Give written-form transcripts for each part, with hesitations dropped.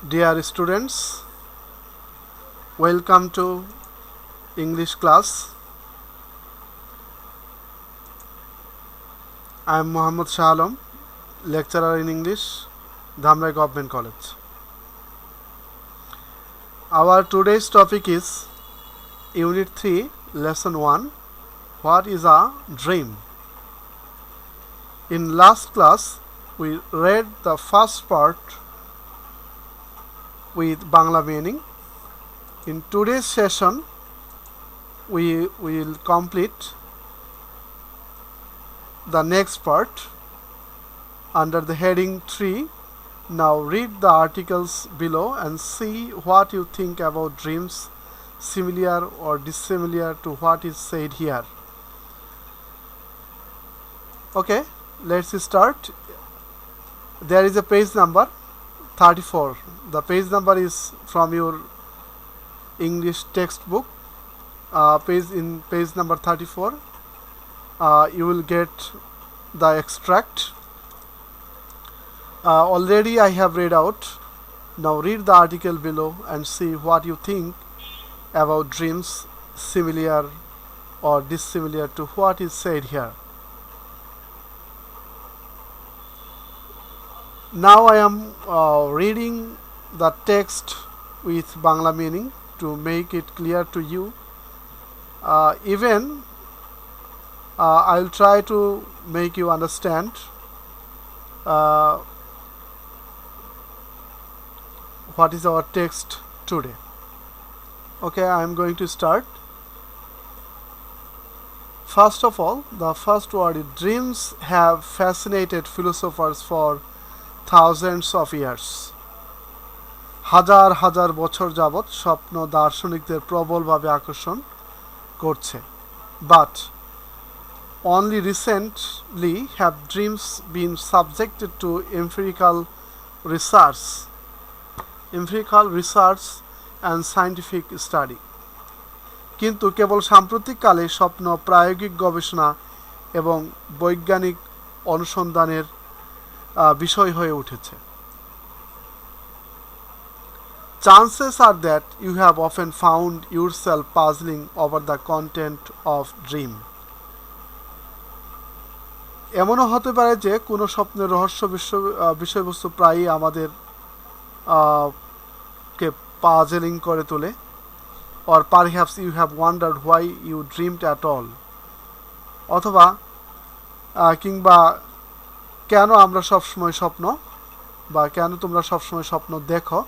Dear students, welcome to English class. I am Muhammad Shah Alam, lecturer in English, Dhamrai Government College. Our today's topic is Unit 3, Lesson 1. What is a dream? In last class, we read the first part with Bangla meaning. In today's session, we will complete the next part under the heading 3. Now read the articles below and see what you think about dreams, similar or dissimilar to what is said here. Okay, let's start. There is a page number 34. The page number is from your English textbook. Page number 34. You will get the extract. Already I have read out. Now read the article below and see what you think about dreams, similar or dissimilar to what is said here. Now I am reading the text with Bangla meaning to make it clear to you. I will try to make you understand what is our text today. Okay, I am going to start. First of all, the first word is dreams have fascinated philosophers for thousands of years. হাজার হাজার বছর যাবত স্বপ্ন দার্শনিকদের প্রবলভাবে আকর্ষণ করছে. But only recently have dreams been subjected to empirical research and scientific study. কিন্তু কেবল সাম্প্রতিককালে স্বপ্ন প্রায়োগিক গবেষণা এবং বৈজ্ঞানিক অনুসন্ধানের বিষয় হয়ে উঠেছে. Chances are that you have often found yourself puzzling over the content of dream. এমনও হতে পারে যে কোনো স্বপ্নের রহস্য বিষয়বস্তু প্রায়ই আমাদের কে পাজলিং করে তোলে. Or perhaps you have wondered why you dreamed at all. অথবা কিংবা কেন আমরা সবসময় স্বপ্ন বা কেন তোমরা সবসময় স্বপ্ন দেখো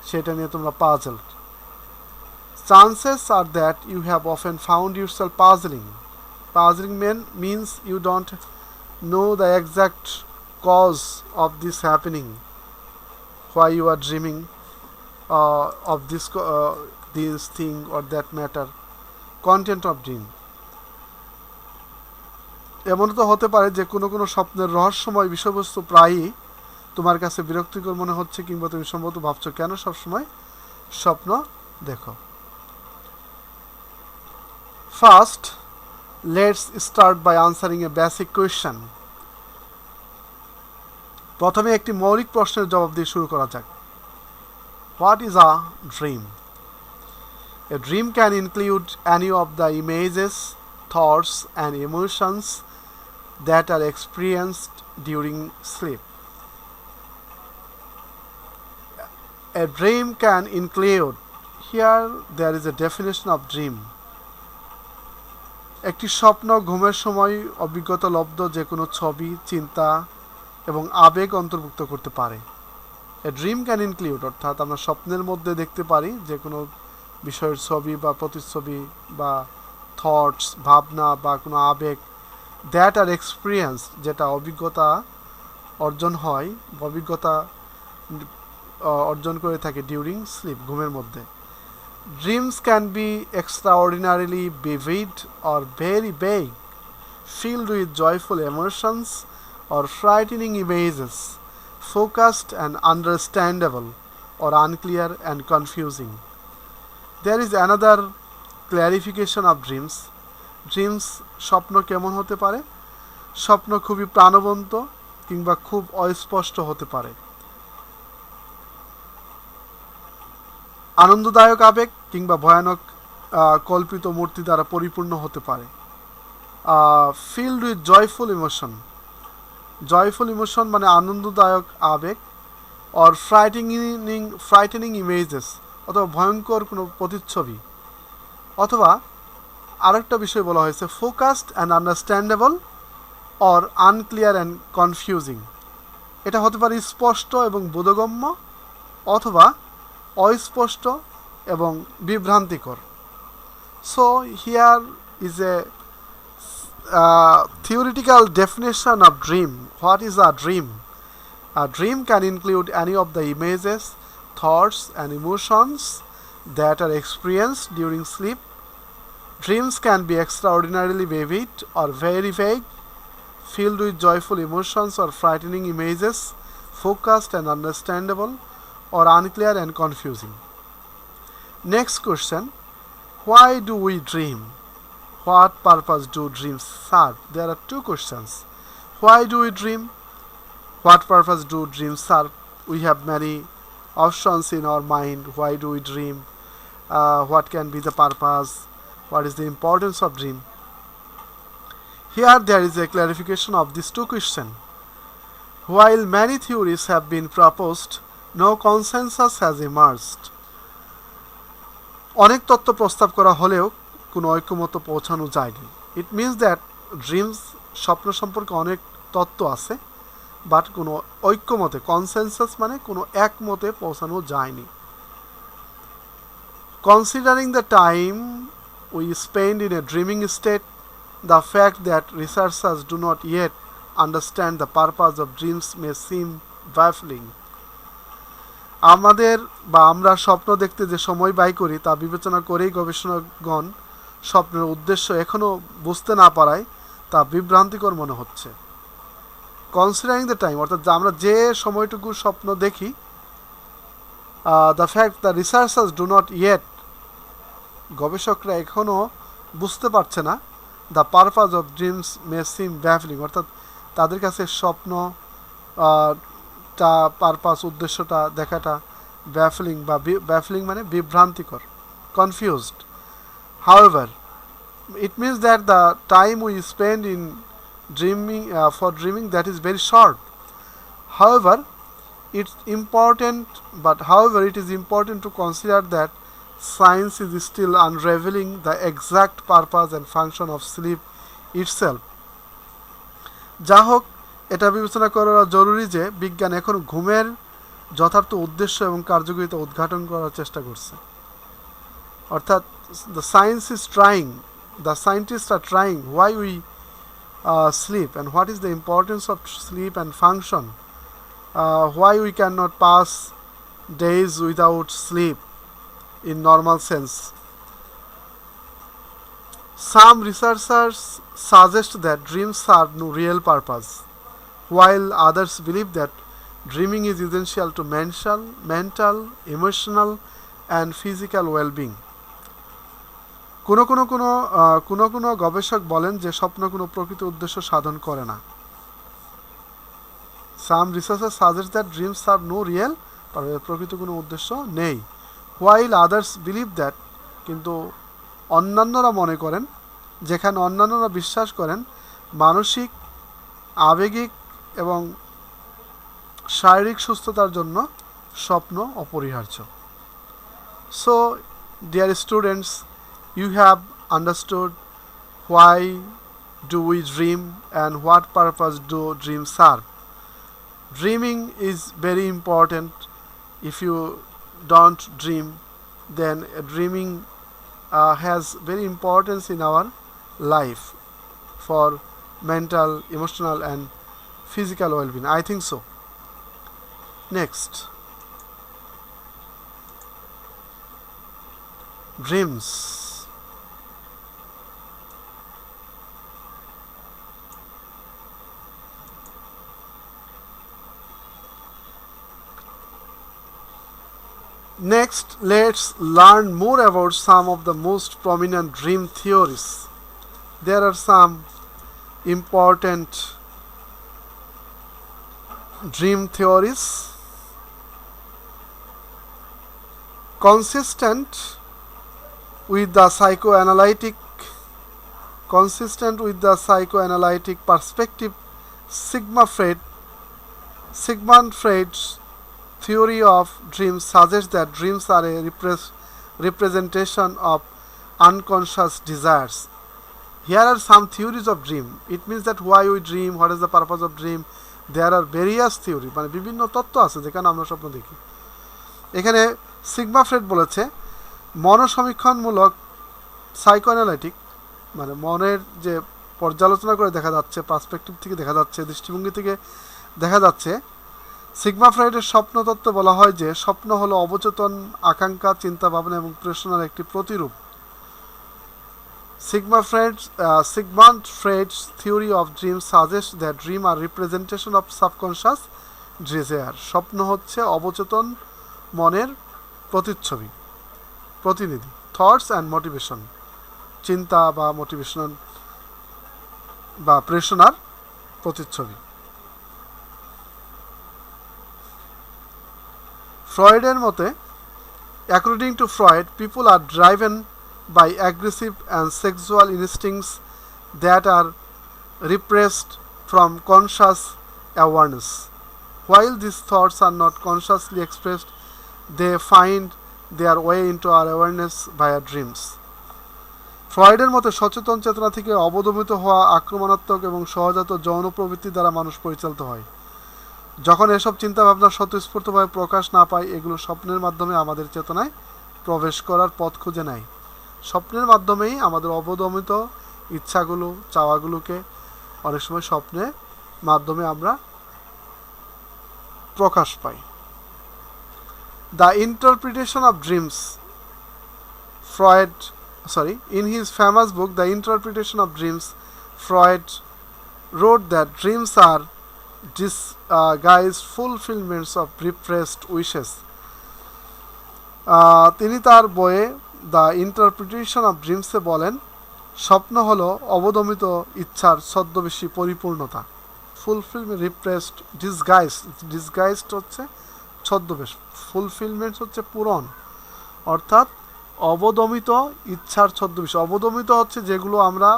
সেটা নিয়ে তোমরা puzzle. Chances are that you have often found yourself puzzling. Puzzling means you don't know the exact cause of this happening, why you are dreaming of this thing or that matter, content of dream. এমন তো হতে পারে যে কোনো কোনো স্বপ্নের রহস্যময় বিষয়বস্তু প্রায়ই তোমার কাছে বিরক্তিকর মনে হচ্ছে কিংবা তুমি সম্ভবত ভাবছো কেন সবসময় স্বপ্ন দেখো. First, let's start by answering a basic question. প্রথমে একটি মৌলিক প্রশ্নের জবাব দিয়ে শুরু করা যাক. What is a dream? A dream can include any of the images, thoughts and emotions that are experienced during sleep. A dream can include, here there is a definition of dream. একটি স্বপ্ন ঘুমের সময় অভিজ্ঞতা লব্ধ যে কোনো ছবি, চিন্তা এবং আবেগ অন্তর্ভুক্ত করতে পারে. A dream can include, অর্থাৎ আমরা স্বপ্নের মধ্যে দেখতে পারি যে কোনো বিষয়ের ছবি বা প্রতিচ্ছবি বা থটস, ভাবনা বা কোনো আবেগ, দ্যাট আর এক্সপিরিয়েন্স, যেটা অভিজ্ঞতা অর্জন হয়, অভিজ্ঞতা অর্জন করে থাকে ডিউরিং স্লিপ, ঘুমের মধ্যে. Dreams can be extraordinarily vivid or very vague, filled with joyful emotions or frightening images, focused and understandable or unclear and confusing. There is another clarification of dreams. Dreams স্বপ্ন কেমন হতে পারে? স্বপ্ন খুবই প্রাণবন্ত কিংবা খুব অস্পষ্ট হতে পারে. আনন্দদায়ক আবেগ কিংবা ভয়ানক কল্পিত মূর্তি দ্বারা পরিপূর্ণ হতে পারে। Filled with joyful emotion, joyful emotion মানে আনন্দদায়ক আবেগ, অর ফ্রাইটেনিং ইমেজেস অথবা ভয়ঙ্কর কোনো প্রতিচ্ছবি, অথবা আরেকটা বিষয় বলা হয়েছে focused and understandable or unclear and confusing. এটা হতে পারে স্পষ্ট এবং বোধগম্য অথবা অস্পষ্ট এবং বিভ্রান্তিকর। So here is a theoretical definition of dream. What is a dream? A dream can include any of the images, thoughts, and emotions that are experienced during sleep. Dreams can be extraordinarily vivid or very vague, filled with joyful emotions or frightening images, focused and understandable, or unclear and confusing. Next question: why do we dream? What purpose do dreams serve? There are two questions. Why do we dream? What purpose do dreams serve? We have many options in our mind. Why do we dream? What can be the purpose? What is the importance of dream? Here there is a clarification of these two questions. While many theories have been proposed, no consensus has emerged. অনেক তত্ত্ব প্রস্তাব করা হলেও কোনো ঐক্যমত পৌঁছানো যায়নি। It means that dreams, স্বপ্ন সম্পর্কে অনেক তত্ত্ব আছে, বাট কোনো ঐক্যমতে, কনসেনসাস মানে কোনো একমতে পৌঁছানো যায়নি। Considering the time we spend in a dreaming state, the fact that researchers do not yet understand the purpose of dreams মে সিম ব্যাফলিং। আমাদের বা আমরা স্বপ্ন দেখতে যে সময় ব্যয় করি তা বিবেচনা করেই গবেষণাগণ স্বপ্নের উদ্দেশ্য এখনও বুঝতে না পারায় তা বিভ্রান্তিকর মনে হচ্ছে। কনসিডারিং দ্য টাইম অর্থাৎ আমরা যে সময়টুকু স্বপ্ন দেখি, the fact the researchers do not yet, গবেষকরা এখনও বুঝতে পারছে না, দ্য পারপাস অফ ড্রিমস মে সিম ব্যাফলিং অর্থাৎ তাদের কাছে স্বপ্ন পারপাস, উদ্দেশ্যটা দেখাটা ব্যাফলিং বা ব্যাফলিং মানে বিভ্রান্তিকর, confused. However, it means that the time we spend in dreaming for dreaming, that is very short. However, it is important to consider that science is still unraveling the exact purpose and function of sleep itself. যা হোক, এটা বিবেচনা করা জরুরি যে বিজ্ঞান এখন ঘুমের যথার্থ উদ্দেশ্য এবং কার্যকারিতা উদ্ঘাটন করার চেষ্টা করছে। অর্থাৎ the scientists are trying why we sleep and what is the importance of sleep and function, why we cannot pass days without sleep in normal sense. Some researchers suggest that dreams serve no real purpose, while others believe that dreaming is essential to mental, emotional and physical well-being. কোনো গবেষক বলেন যে স্বপ্ন কোনো প্রকৃত উদ্দেশ্য সাধন করে না। Some researchers suggest that dreams serve no real purpose, প্রকৃত কোনো উদ্দেশ্য নেই, while others believe that, কিন্তু অন্যান্যরা মনে করেন, যেখানে অন্যান্যরা বিশ্বাস করেন মানসিক, আবেগিক এবং শারীরিক সুস্থতার জন্য স্বপ্ন অপরিহার্য। So, dear students, you have understood why do we dream and what purpose do dreams serve. Dreaming is very important. If you don't dream, then dreaming has very importance in our life for mental, emotional and physical well-being. I think so. Next, dreams. Next, let's learn more about some of the most prominent dream theories. There are some important dream theories. consistent with the psychoanalytic perspective. Sigmund Freud's theory of dreams suggests that dreams are a representation of unconscious desires. Here are some theories of dream. It means that why we dream, what is the purpose of dream. There are various theory, মানে বিভিন্ন তত্ত্ব আছে যেখানে আমরা স্বপ্ন দেখি। এখানে sigma Fred বলেছে মনোসমীক্ষণমূলক সাইকোঅ্যানালাইটিক, মানে মনের যে পর্যালোচনা করে দেখা যাচ্ছে, পার্সপেক্টিভ থেকে দেখা যাচ্ছে, দৃষ্টিভঙ্গি থেকে দেখা যাচ্ছে, সিগমা ফ্রয়েডের স্বপ্ন তত্ত্বে বলা হয় যে স্বপ্ন হলো অবচেতন আকাঙ্ক্ষা, চিন্তা ভাবনা এবং প্রেরণার একটি প্রতিরূপ। Sigmund Freud's theory of dreams suggests that dreams are representation of subconscious desire. স্বপ্ন হচ্ছে অবচেতন মনের প্রতিনিধি, থটস অ্যান্ড মোটিভেশন, চিন্তা বা মোটিভেশন বা প্রেরণার প্রতিচ্ছবি। ফ্রয়েডের মতে, according to Freud, people are driven by aggressive and sexual instincts that are repressed from conscious awareness. While these thoughts are not consciously expressed, they find their way into our awareness via dreams. ফ্রয়েডের মতে সচেতন চেতনা থেকে অবদমিত হওয়া আক্রমণাত্মক এবং সহজাত যৌন প্রবৃত্তি দ্বারা মানুষ পরিচালিত হয়। যখন এসব চিন্তাভাবনা স্বতঃস্ফূর্তভাবে প্রকাশ না পায়, এগুলো স্বপ্নের মাধ্যমে আমাদের চেতনায় প্রবেশ করার পথ খুঁজে নেয়। স্বপ্নের মাধ্যমেই আমাদের অবদমিত ইচ্ছাগুলো, চাওয়াগুলোকে অনেক সময় স্বপ্নের মাধ্যমে আমরা প্রকাশ পাই। The interpretation of dreams, in his famous book The Interpretation of Dreams, Freud wrote that dreams are disguised fulfillments of repressed wishes. তিনি তার বইয়ে দ্য ইন্টারপ্রিটেশন অফ ড্রিমসে বলেন, স্বপ্ন হলো অবদমিত ইচ্ছার ছদ্মবেশী পরিপূর্ণতা। ফুলফিলমেন্ট, রিপ্রেসড, ডিসগাইজড হচ্ছে ছদ্মবেশ, ফুলফিলমেন্ট হচ্ছে পূরণ, অর্থাৎ অবদমিত ইচ্ছার ছদ্মবেশ। অবদমিত হচ্ছে যেগুলো আমরা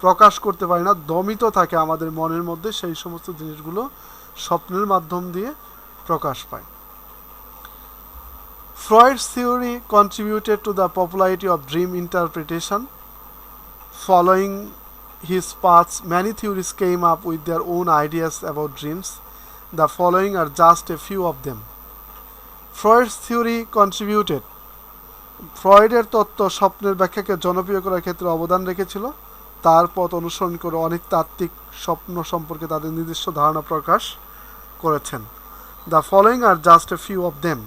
প্রকাশ করতে পারি না, দমিত থাকে আমাদের মনের মধ্যে, সেই সমস্ত জিনিসগুলো স্বপ্নের মাধ্যম দিয়ে প্রকাশ পায়। Freud's theory contributed to the popularity of dream interpretation. Following his path, many theories came up with their own ideas about dreams. The following are just a few of them. Freud's theory contributed. ফ্রয়েডের তত্ত্ব স্বপ্নের ব্যাখ্যাকে জনপ্রিয় করার ক্ষেত্রে অবদান রেখেছিল। তার পথ অনুসরণ করে অনেক তাত্ত্বিক স্বপ্ন সম্পর্কে তাদের নিজস্ব ধারণা প্রকাশ করেছেন। The following R just a few of them,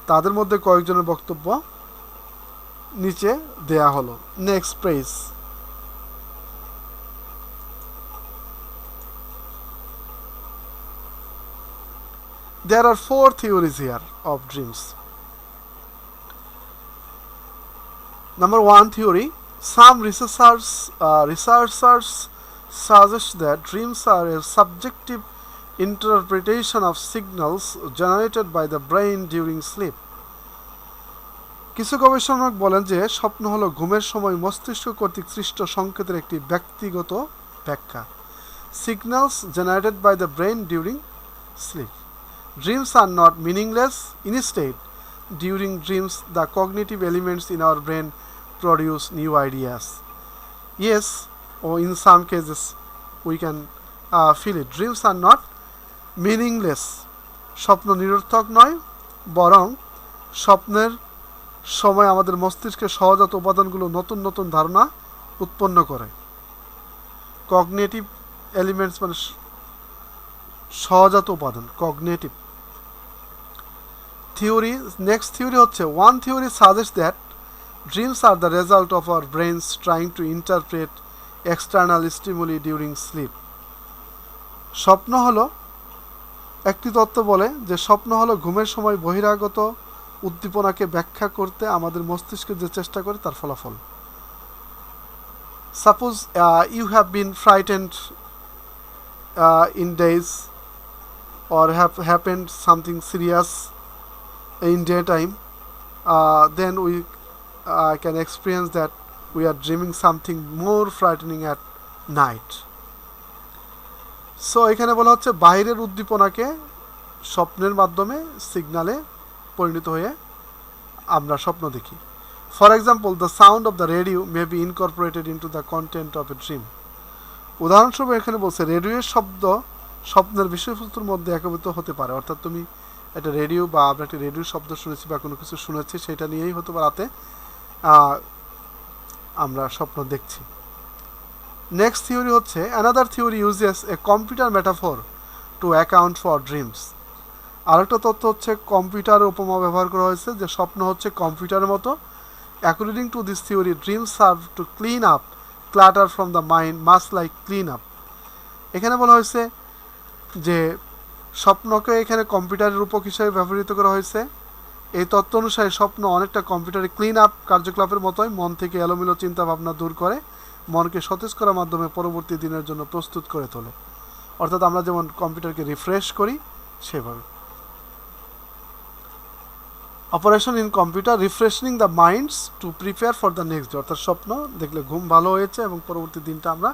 তাদের মধ্যে কয়েকজনের বক্তব্য নিচে দেয়া হলো। Next page. There are 4 theories here of dreams. Number 1 theory, some researchers suggest that dreams are a subjective interpretation of signals generated by the brain during sleep. কিছু গবেষণক বলেন যে স্বপ্ন হলো ঘুমের সময় মস্তিষ্ক কর্তৃক সৃষ্ট সংকেতের একটি ব্যক্তিগত ব্যাখ্যা। Signals generated by the brain during sleep. Dreams are not meaningless. Instead, during dreams, the cognitive elements in our brain produce new ideas. Yes, or in some cases, we can feel it. Dreams are not meaningless. স্বপ্ন নিরর্থক নয়, বরং স্বপ্নের সময় আমাদের মস্তিষ্কের সহজাত উপাদানগুলো নতুন নতুন ধারণা উৎপন্ন করে। কগনিটিভ এলিমেন্টস মানে সহজাত উপাদান, কগনিটিভ। থিওরি, নেক্সট থিওরি হচ্ছে, one theory suggest that dreams are the result of our brains trying to interpret external stimuli during sleep. স্বপ্ন হলো, একটি তত্ত্ব বলে যে স্বপ্ন হলো ঘুমের সময় বহিরাগত উদ্দীপনাকে ব্যাখ্যা করতে আমাদের মস্তিষ্কে যে চেষ্টা করে তার ফলাফল। Suppose you have been frightened in days or have happened something serious in daytime. then we can experience that we are dreaming something more frightening at night. So এখানে বলা হচ্ছে বাইরের উদ্দীপনাকে স্বপ্নের মাধ্যমে সিগনালে পরিণত হয়ে আমরা স্বপ্ন দেখি। For example, the sound of the radio may be Incorporated into the content of a dream. উদাহরণস্বরূপ এখানে বলছে রেডিওর শব্দ স্বপ্নের বিষয়বস্তুর মধ্যে একীভূত হতে পারে। অর্থাৎ তুমি একটা রেডিও বা আমরা একটা রেডিওর শব্দ শুনেছি বা কোনো কিছু শুনেছি, সেটা নিয়েই হতে পারে রাতে আমরা স্বপ্ন দেখছি। নেক্সট থিওরি হচ্ছে another theory uses a computer metaphor two account for dreams. আরেকটা তথ্য হচ্ছে কম্পিউটারের উপমা ব্যবহার করা হয়েছে, যে স্বপ্ন হচ্ছে কম্পিউটারের মতো। According to this theory, dreams serve to clean up clutter from the mind must like clean up. এখানে বলা হয়েছে যে স্বপ্নকে এখানে কম্পিউটারের রূপক হিসেবে ব্যবহৃত করা হয়েছে। এই তত্ত্ব অনুসারে স্বপ্ন অনেকটা কম্পিউটারে ক্লিন আপ কার্যকলাপের মতোই মন থেকে এলোমেলো চিন্তাভাবনা দূর করে মনকে সতেজ করার মাধ্যমে পরবর্তী দিনের জন্য প্রস্তুত করে তোলে। অর্থাৎ আমরা যেমন কম্পিউটারকে রিফ্রেশ করি সেভাবে। Operation in computer refreshing the minds to prepare for the next day. অর্থাৎ স্বপ্ন দেখলে ঘুম ভালো হয়েছে এবং পরবর্তী দিনটা আমরা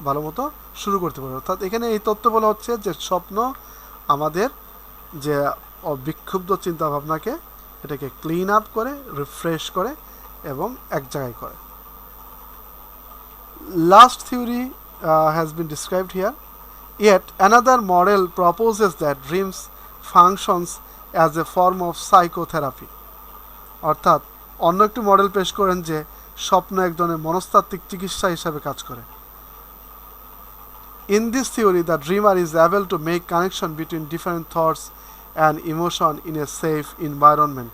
ভালো মতো শুরু করতে পারি। অর্থাৎ এখানে এই তত্ত্ব বলা হচ্ছে যে স্বপ্ন আমাদের যে বিক্ষুব্ধ চিন্তাভাবনাকে এটাকে ক্লিন আপ করে, রিফ্রেশ করে এবং এক জায়গায় করে। Last theory has been described here. Yet another model proposes that dreams functions as a form of psychotherapy. অর্থাৎ অন্য একটি মডেল পেশ করেন যে স্বপ্ন এক ধরনের মনস্তাত্ত্বিক চিকিৎসা হিসাবে কাজ করে। In this theory, the dreamer is able to make connection between different thoughts and emotion in a safe environment.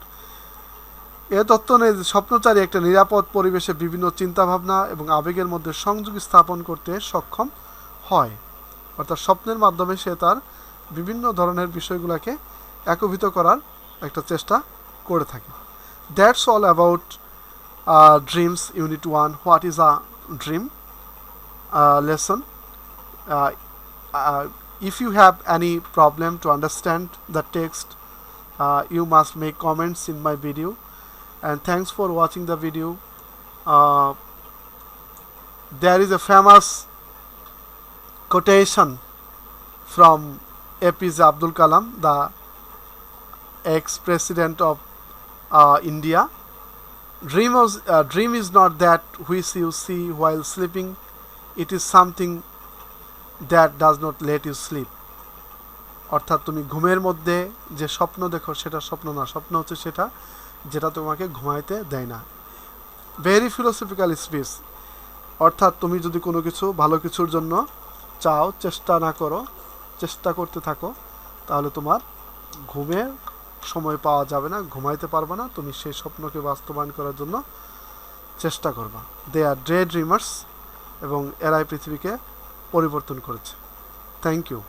এ তত্ত্ব নেই যে স্বপ্নচারী একটা নিরাপদ পরিবেশে বিভিন্ন চিন্তাভাবনা এবং আবেগের মধ্যে সংযোগ স্থাপন করতে সক্ষম হয়। অর্থাৎ স্বপ্নের মাধ্যমে সে তার বিভিন্ন ধরনের বিষয়গুলোকে একীভূত করার একটা চেষ্টা করে থাকে। That's all about dreams unit 1, what is a dream lesson. If you have any problem to understand the text, you must make comments in my video. And thanks for watching the video. There is a famous quotation from APJ Abdul Kalam, the ex-president of India. Dream is not that which you see while sleeping. It is something that does not let you sleep. অর্থাৎ তুমি ঘুমের মধ্যে যে স্বপ্ন দেখো সেটা স্বপ্ন না, স্বপ্ন হচ্ছে সেটা যেটা তোমাকে ঘুমাইতে দেয় না। Very philosophical speech. অর্থাৎ তুমি যদি কোনো কিছু ভালো কিছুর জন্য চাও, চেষ্টা না করো, চেষ্টা করতে থাকো, তাহলে তোমার ঘুমের সময় পাওয়া যাবে না, ঘুমাইতে পারবে না, তুমি সেই স্বপ্নকে বাস্তবায়ন করার জন্য চেষ্টা করবা। দে আর ডে ড্রিমার্স এবং এরাই পৃথিবীকে পরিবর্তন করেছে। Thank you.